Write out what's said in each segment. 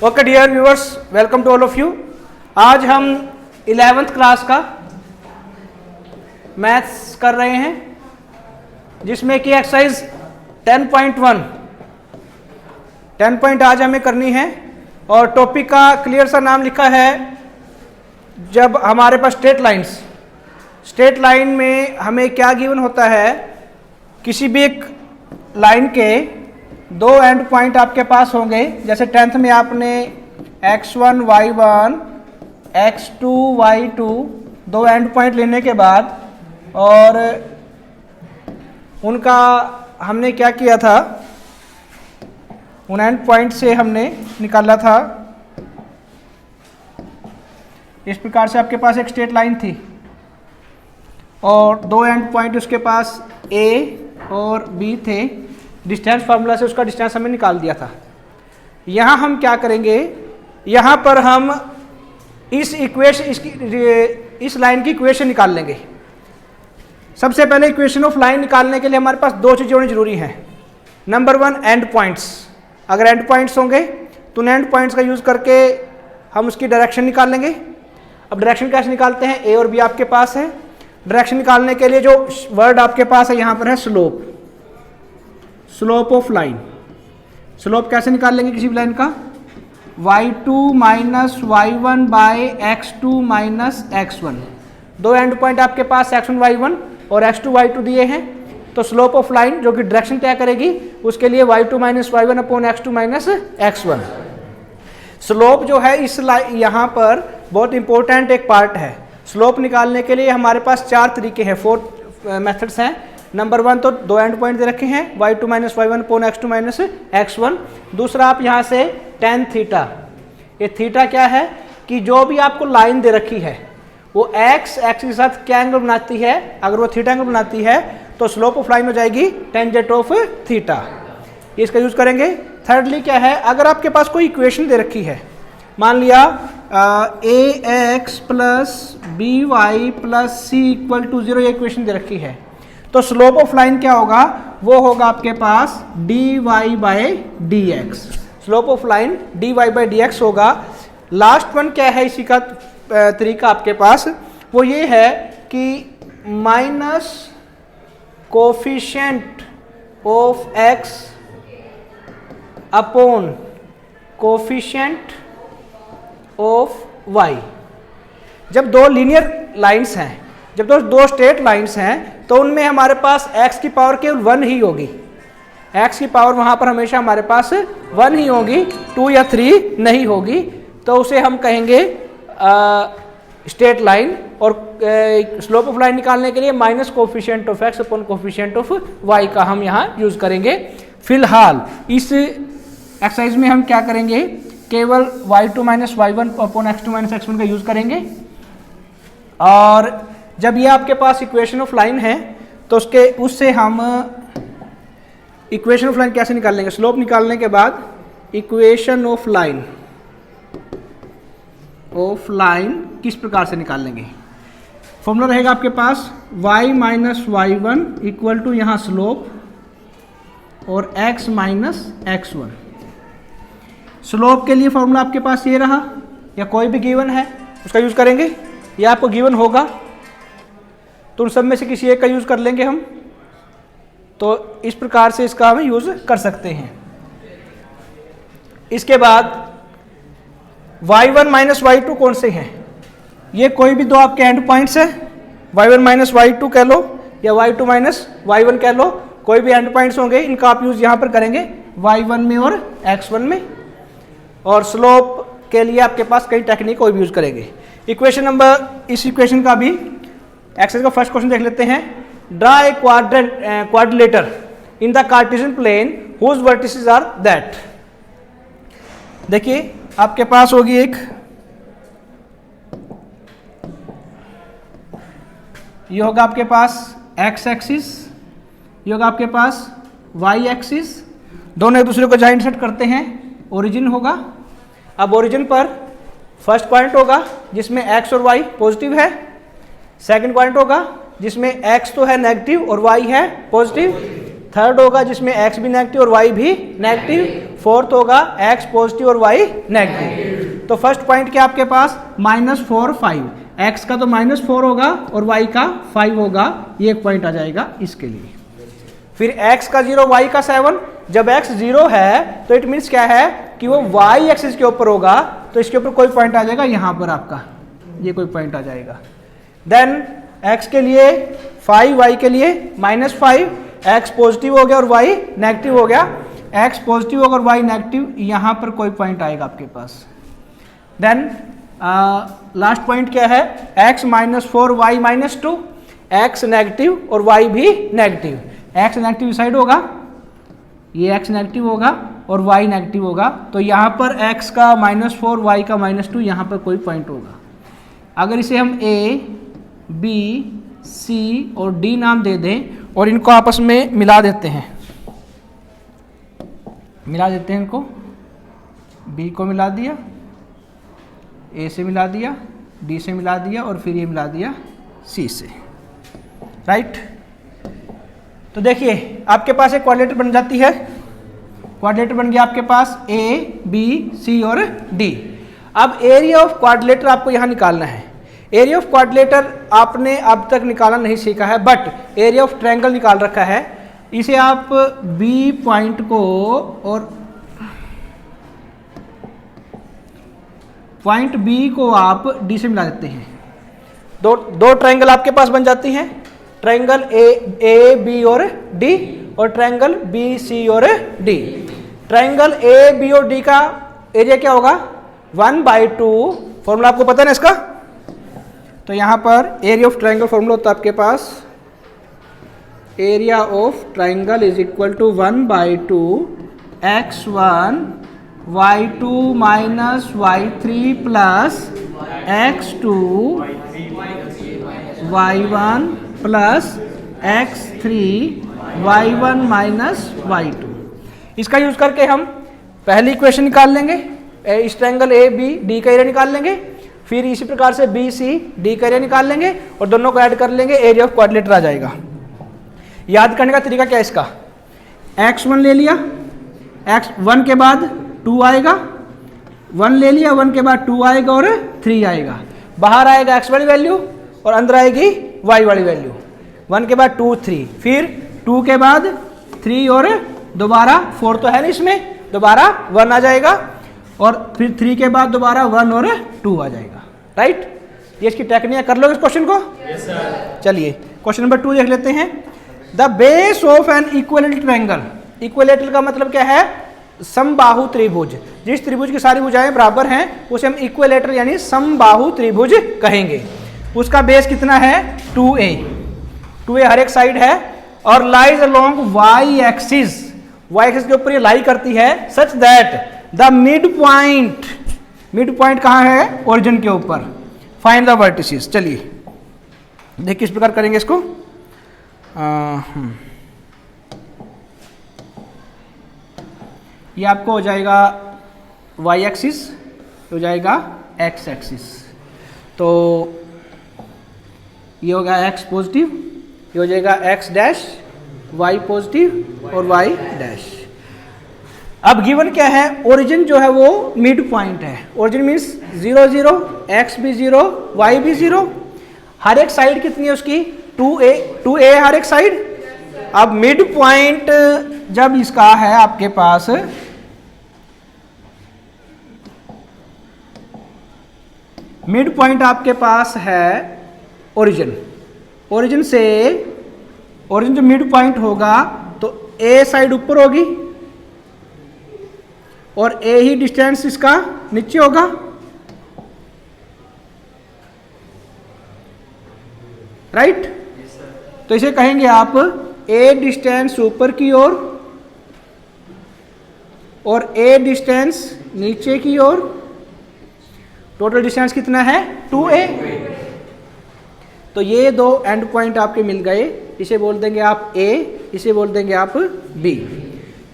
Okay dear viewers, welcome to all of you. आज हम 11th class का maths कर रहे हैं, जिसमें कि एक्सरसाइज 10 पॉइंट आज हमें करनी है। और टॉपिक का क्लियर सा नाम लिखा है, जब हमारे पास स्ट्रेट लाइन में हमें क्या गिवन होता है, किसी भी एक लाइन के दो एंड पॉइंट आपके पास होंगे। जैसे 10th में आपने x1 y1 x2 y2 दो एंड पॉइंट लेने के बाद और उनका हमने क्या किया था, उन एंड पॉइंट से हमने निकाला था। इस प्रकार से आपके पास एक स्ट्रेट लाइन थी और दो एंड पॉइंट उसके पास a और b थे। डिस्टेंस फार्मूला से उसका डिस्टेंस हमें निकाल दिया था। यहाँ हम क्या करेंगे, यहाँ पर हम इस लाइन की इक्वेशन निकाल लेंगे। सबसे पहले इक्वेशन ऑफ लाइन निकालने के लिए हमारे पास दो चीज़ें होनी जरूरी हैं। Number 1 and points. अगर एंड पॉइंट्स होंगे तो उन एंड पॉइंट्स का यूज़ करके हम उसकी डायरेक्शन निकाल लेंगे। अब डायरेक्शन कैसे निकालते हैं, ए और बी आपके पास है। डायरेक्शन निकालने के लिए जो वर्ड आपके पास है यहाँ पर है स्लोप ऑफ लाइन। स्लोप कैसे निकाल लेंगे किसी भी लाइन का, y2 minus y1 bye x2 minus x1। दो एंड पॉइंट आपके पास x1 y1 और x2 y2 दिए हैं, तो स्लोप ऑफ लाइन जो कि डायरेक्शन तय करेगी, उसके लिए y2 minus y1 upon x2 minus x1। Slope जो है इस यहाँ पर बहुत इंपॉर्टेंट एक पार्ट है। स्लोप निकालने के लिए हमारे पास चार तरीके हैं, 4 मेथड्स हैं। नंबर 1 तो दो एंड पॉइंट दे रखे हैं, y2 minus y1 upon x2 minus x1। दूसरा आप यहाँ से tan थीटा, ये थीटा क्या है कि जो भी आपको लाइन दे रखी है वो x के साथ क्या एंगल बनाती है, अगर वो थीटा एंगल बनाती है तो स्लोप ऑफ लाइन हो जाएगी टेंजेंट ऑफ थीटा, इसका यूज करेंगे। थर्डली क्या है, अगर आपके पास कोई इक्वेशन दे रखी है, मान लिया ax plus by plus c equal to 0, ये इक्वेशन दे रखी है, तो स्लोप ऑफ लाइन क्या होगा, वो होगा आपके पास dy by dx। Slope of line dy by dx होगा। लास्ट वन क्या है इसी का तरीका आपके पास, वो ये है कि minus coefficient of x upon coefficient of y। जब दो लीनियर लाइंस हैं, जब दो स्ट्रेट लाइंस हैं, तो उनमें हमारे पास x की पावर केवल 1 ही होगी। x की पावर वहां पर हमेशा हमारे पास 1 ही होगी, 2 या 3 नहीं होगी। तो उसे हम कहेंगे स्ट्रेट लाइन। और स्लोप ऑफ लाइन निकालने के लिए minus coefficient of x upon coefficient of y का हम यहाँ यूज करेंगे। फिलहाल इस एक्सरसाइज में हम क्या करेंगे, केवल y2 minus y1 upon x2 minus x1 का यूज करेंगे। और जब ये आपके पास इक्वेशन ऑफ लाइन है तो उससे हम इक्वेशन ऑफ लाइन कैसे निकाल लेंगे, स्लोप निकालने के बाद इक्वेशन ऑफ लाइन किस प्रकार से निकाल लेंगे। फॉर्मूला रहेगा आपके पास y minus y1 equal to यहाँ स्लोप और x माइनस x1। स्लोप के लिए फॉर्मूला आपके पास ये रहा, या कोई भी गिवन है उसका यूज करेंगे, या आपको गिवन होगा तो उन सब में से किसी एक का यूज कर लेंगे हम। तो इस प्रकार से इसका हम यूज कर सकते हैं। इसके बाद y1 माइनस y2 कौन से हैं, ये कोई भी दो आपके एंड पॉइंट्स है, y1 माइनस y2 कह लो या y2 माइनस y1 कह लो, कोई भी एंड पॉइंट्स होंगे, इनका आप यूज यहां पर करेंगे y1 में और x1 में। और स्लोप के लिए आपके पास कई टेक्निक कोई भी यूज करेंगे। इस इक्वेशन का भी एक्सरसाइज का फर्स्ट क्वेश्चन देख लेते हैं। Draw a quadrilateral in the Cartesian plane whose vertices are that. देखिए आपके पास होगी एक, ये होगा आपके पास x एक्सिस, ये होगा आपके पास y एक्सिस, दोनों एक दूसरे को जहां इंटरसेक्ट करते हैं ओरिजिन होगा। अब ओरिजिन पर फर्स्ट पॉइंट होगा जिसमें x और y पॉजिटिव है, सेकंड पॉइंट होगा जिसमें x तो है नेगेटिव और y है पॉजिटिव, थर्ड होगा जिसमें x भी नेगेटिव और y भी नेगेटिव, फोर्थ होगा x पॉजिटिव और y नेगेटिव। तो फर्स्ट पॉइंट क्या आपके पास -4 5, x का तो -4 होगा और y का 5 होगा, ये एक पॉइंट आ जाएगा इसके लिए। फिर x का 0 y का 7, जब x 0 है तो इट मीन्स क्या है कि वो y एक्सिस के ऊपर होगा, तो इसके ऊपर कोई पॉइंट आ जाएगा, यहाँ पर आपका ये कोई पॉइंट आ जाएगा। देन x के लिए 5, y के लिए -5, x पॉजिटिव हो गया और y नेगेटिव हो गया, x पॉजिटिव होगा और y नेगेटिव, यहाँ पर कोई पॉइंट आएगा आपके पास। देन लास्ट पॉइंट क्या है, x -4 y -2, x नेगेटिव और y भी नेगेटिव, x नेगेटिव साइड होगा, ये x नेगेटिव होगा और y नेगेटिव होगा, तो यहाँ पर x का -4 y का -2, यहाँ पर कोई पॉइंट होगा। अगर इसे हम a b c और d नाम दे दें और इनको आपस में मिला देते हैं, इनको, b को मिला दिया, a से मिला दिया, d से मिला दिया और फिर ये मिला दिया c से, राइट। तो देखिए आपके पास एक क्वाड्रेटर बन जाती है, क्वाड्रेटर बन गया आपके पास a b c और d। अब एरिया ऑफ क्वाड्रिलेटर आपको यहाँ निकालना है। एरिया ऑफ क्वाड्रिलेटर आपने अब तक निकालना नहीं सीखा है, बट एरिया ऑफ ट्रायंगल निकाल रखा है। इसे आप B पॉइंट को और पॉइंट B को आप D से मिला देते हैं, दो ट्रायंगल आपके पास बन जाती हैं, ट्रायंगल A B और D और ट्रायंगल B C और D। ट्रायंगल A B और D का एरिया क्या होगा 1/2, फॉर्मूला आपको पता है ना इसका। तो यहाँ पर एरिया ऑफ ट्रायंगल फॉर्मूला होता है आपके पास, area of triangle is equal to 1/2 x1 y2 minus y3 plus x2 y1 plus x3 y1 minus y2। इसका यूज करके हम पहली इक्वेशन निकाल लेंगे, इस ट्रायंगल ए बी डी का एरिया निकाल लेंगे, फिर इसी प्रकार से बी सी डी का एरिया निकाल लेंगे और दोनों को ऐड कर लेंगे, एरिया ऑफ क्वाड्रिलेटर आ जाएगा। याद करने का तरीका क्या है इसका, x1 ले लिया, x1 के बाद 2 आएगा, 1 ले लिया, 1 के बाद 2 आएगा और 3 आएगा, बाहर आएगा x वाली वैल्यू और अंदर आएगी y वाली वैल्यू, 1 के बाद 2 3, फिर 2 के बाद 3 और दोबारा 4 तो है नहीं इसमें, दोबारा 1 आ जाएगा और फिर 3 के बाद दोबारा 1 और 2 आ जाएगा, राइट। ये इसकी टेक्निक कर लो इस क्वेश्चन को। Yes sir. चलिए क्वेश्चन नंबर 2 देख लेते हैं। The base of an equilateral triangle, equilateral का मतलब क्या है, समबाहु त्रिभुज। जिस त्रिभुज की सारी भुजाएं बराबर हैं उसे हम इक्विलेटरल यानी समबाहु त्रिभुज कहेंगे। उसका बेस कितना है 2a, 2a हर एक साइड है और lies along y axis, y axis के ऊपर ये लाई करती है, such that the mid point कहाँ है, ओरिजिन के ऊपर। Find the vertices. चलिए देखिए किस प्रकार करेंगे इसको। ये आपको हो जाएगा y एक्सिस, हो जाएगा x एक्सिस, तो ये हो गया x पॉजिटिव, ये हो जाएगा x डैश, y पॉजिटिव और y डैश। अब गिवन क्या है, ओरिजिन जो है वो मिड पॉइंट है। ओरिजिन मीन्स 0 0, x भी 0 y भी 0, हर एक साइड कितनी है उसकी 2a हर एक साइड। अब मिड पॉइंट जब इसका है आपके पास, मिड पॉइंट आपके पास है ओरिजिन, ओरिजिन जो मिड पॉइंट होगा तो a साइड ऊपर होगी और a ही डिस्टेंस इसका नीचे होगा, राइट। तो इसे कहेंगे आप a डिस्टेंस ऊपर की ओर और a डिस्टेंस नीचे की ओर। टोटल डिस्टेंस कितना है 2a। तो ये दो एंड पॉइंट आपके मिल गए, इसे बोल देंगे आप a, इसे बोल देंगे आप b।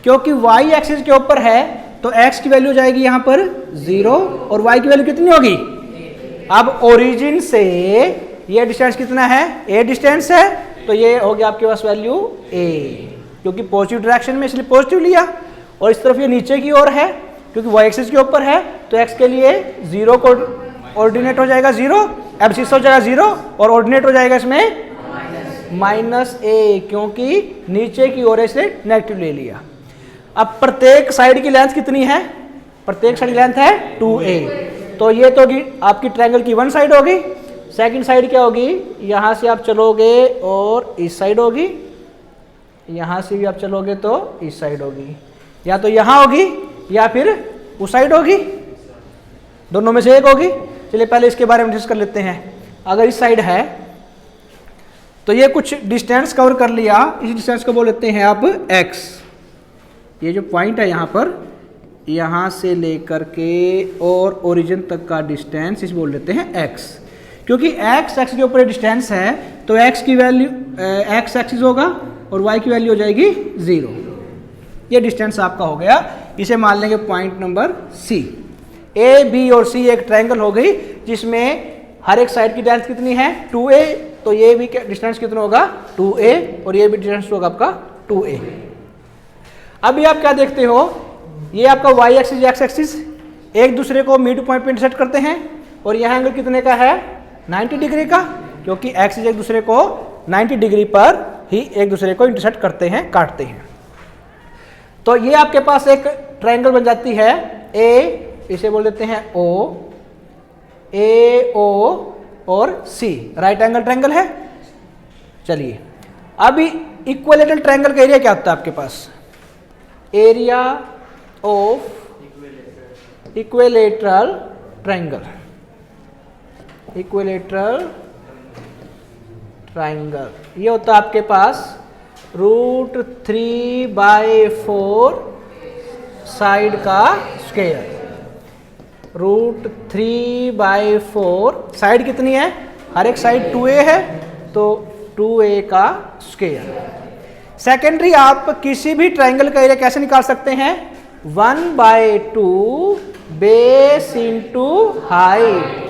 क्योंकि y एक्सिस के ऊपर है तो x की वैल्यू जाएगी यहां पर 0 और y की वैल्यू कितनी होगी। अब ओरिजिन से ये डिस्टेंस कितना है, a डिस्टेंस है, तो ये हो गया आपके पास वैल्यू a। क्योंकि पॉजिटिव डायरेक्शन में इसलिए पॉजिटिव लिया, और इस तरफ ये नीचे की ओर है क्योंकि वाई एक्सिस के ऊपर है, तो एक्स के लिए 0 को ऑर्डिनेट हो जाएगा 0, एब्सिस हो जाएगा 0 और ऑर्डिनेट हो जाएगा इसमें -a, क्योंकि नीचे की ओर से नेगेटिव ले लिया। अब प्रत्येक साइड की लेंथ कितनी है? प्रत्येक साइड की लेंथ है 2a, तो ये तो होगी आपकी ट्रायंगल की वन साइड होगी। सेकंड साइड क्या होगी? यहाँ से आप चलोगे और इस साइड होगी, यहाँ से भी आप चलोगे तो इस साइड होगी, या तो यहाँ होगी या फिर उस साइड होगी, दोनों में से एक होगी। चलिए पहले इसके बारे में डिस्कस कर लेते हैं। अगर इस साइड है तो ये कुछ डिस्टेंस कवर कर लिया, इस डिस्टेंस को बोल लेते हैं आप x। ये जो पॉइंट है यहाँ पर, यहाँ से लेकर के और ओरिजिन तक का डिस्टेंस इस बोल लेते हैं x, क्योंकि x के ऊपर डिस्टेंस है तो x की वैल्यू x एक्सिस होगा और y की वैल्यू हो जाएगी 0। ये डिस्टेंस आपका हो गया, इसे मान लेंगे point number C। A, B और C एक ट्रायंगल हो गई जिसमें हर एक साइड की लेंथ कितनी है 2a, तो ये भी डिस्टेंस कितना होगा 2a और ये भी डिस्टेंस होगा आपका 2a। अभी आप क्या देखते हो, ये आपका y एक्सिस x एक्सिस एक दूसरे को मिड पॉइंट पे इंटरसेक्ट करते हैं, और यह एंगल कितने का है 90 डिग्री का, क्योंकि एक्सिस एक दूसरे को 90 डिग्री पर ही एक दूसरे को इंटरसेक्ट करते हैं, काटते हैं। तो ये आपके पास एक ट्रायंगल बन जाती है A, इसे बोल देते हैं O, AO और C, राइट एंगल ट्रायंगल है। चलिए अभी इक्विलेटरल ट्रायंगल का एरिया क्या होता है आपके पास? Area of equilateral triangle, equilateral triangle ये होता है आपके पास √3/4 साइड का स्क्वायर। √3/4 साइड कितनी है? हर एक साइड 2a है तो 2a का स्क्वायर। सेकेंडरी आप किसी भी ट्रायंगल का एरिया कैसे निकाल सकते हैं? 1/2 बेस इंटू हाइट।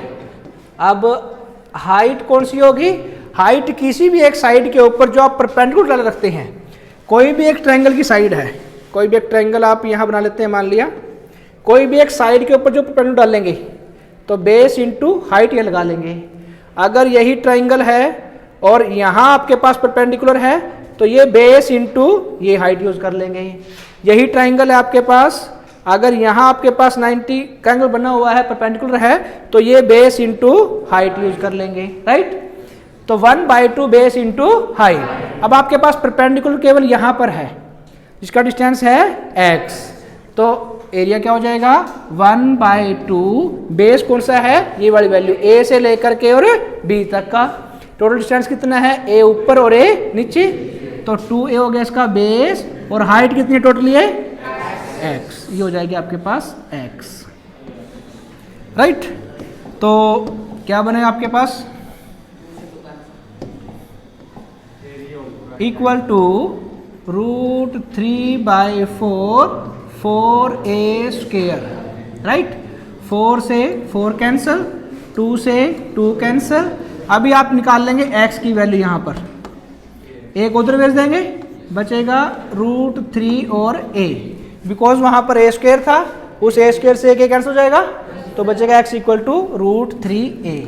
अब हाइट कौन सी होगी? हाइट किसी भी एक साइड के ऊपर जो आप परपेंडिकुलर रखते हैं, कोई भी एक ट्रायंगल की साइड है, कोई भी एक ट्रायंगल आप यहाँ बना लेते हैं, मान लिया कोई भी एक साइड के ऊपर जो परपेंडिकुलर डालेंगे तो बेस इंटू हाइट ये लगा लेंगे। अगर यही ट्रायंगल है और यहाँ आपके पास परपेंडिकुलर है तो ये बेस इंटू ये हाइट यूज कर लेंगे। यही ट्रायंगल है आपके पास, अगर यहाँ आपके पास 90 का एंगल बना हुआ है, परपेंडिकुलर है, तो ये बेस इंटू हाइट यूज कर लेंगे, राइट। तो 1/2 बेस इंटू हाइट। अब आपके पास परपेंडिकुलर केवल यहाँ पर है जिसका डिस्टेंस है x, तो एरिया क्या हो जाएगा 1/2 बेस कौन सा है? ये वाली वैल्यू a से लेकर के और b तक का। टोटल डिस्टेंस कितना है? a ऊपर और a नीचे, तो 2a हो गया इसका बेस, और हाइट कितनी है टोटली है x, ये हो जाएगी आपके पास x, राइट। तो क्या बनेगा आपके पास? Equal to √3/4 4a square, right. 4 से 4 कैंसल, 2 से 2 कैंसल। अभी आप निकाल लेंगे x की वैल्यू, यहाँ पर एक उधर भेज देंगे, बचेगा √3 और a, बिकॉज वहाँ पर a स्क्वायर था, उस a स्क्वायर से a कैंसिल हो जाएगा तो बचेगा x इक्वल टू √3a।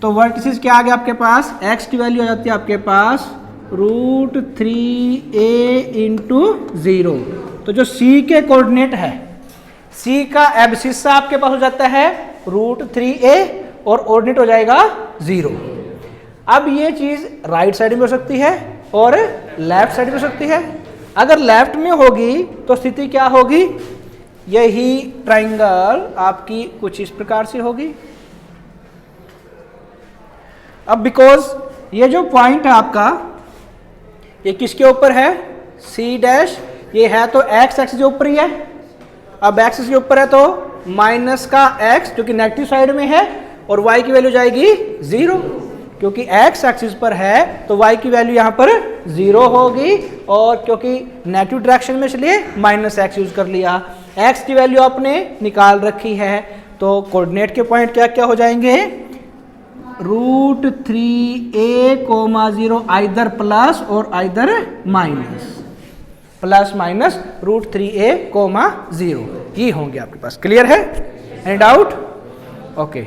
तो वर्टिसेस क्या आ गया आपके पास? x की वैल्यू आ जाती है आपके पास √3a इंटू 0। तो जो c के कोऑर्डिनेट है, c का एब्सिस आपके पास हो जाता है √3a और ऑर्डिनेट हो जाएगा 0। अब ये चीज राइट साइड में हो सकती है और लेफ्ट साइड में हो सकती है। अगर लेफ्ट में होगी तो स्थिति क्या होगी? यही ट्रायंगल आपकी कुछ इस प्रकार से होगी। अब बिकॉज ये जो पॉइंट है आपका, ये किसके ऊपर है? C', ये है तो x एक्सिस के ऊपर ही है। अब x एक्सिस के ऊपर है तो माइनस का x जो कि नेगेटिव साइड में है, और y की वैल्यू जाएगी 0, क्योंकि x एक्सिस पर है तो y की वैल्यू यहाँ पर 0 होगी, और क्योंकि नेगेटिव डायरेक्शन में इसलिए -x यूज कर लिया। x की वैल्यू आपने निकाल रखी है, तो कोऑर्डिनेट के पॉइंट क्या क्या हो जाएंगे? √3a, 0 आइदर प्लस और either minus, plus minus √3a, 0 ये होंगे आपके पास। क्लियर है? Any doubt? ओके।